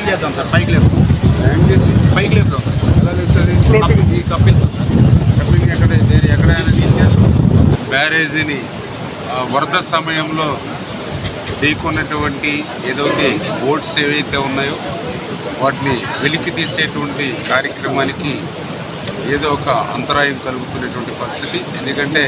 చేద్దాం సార్, పైకి లేపుతాం, ఏం చేసి పైకి లేపుతాం సార్. ఎలా తెలుస్తుంది? ఈ కప్పిల్తాం సార్. కప్పింగ్ ఎక్కడైనా తీసేస్తాం. బ్యారేజీని వరద సమయంలో ఢీకొన్నటువంటి ఏదైతే బోట్స్ ఏవైతే ఉన్నాయో వాటిని వెలికి తీసేటువంటి కార్యక్రమానికి ఏదో ఒక అంతరాయం కలుగుతున్నటువంటి పరిస్థితి. ఎందుకంటే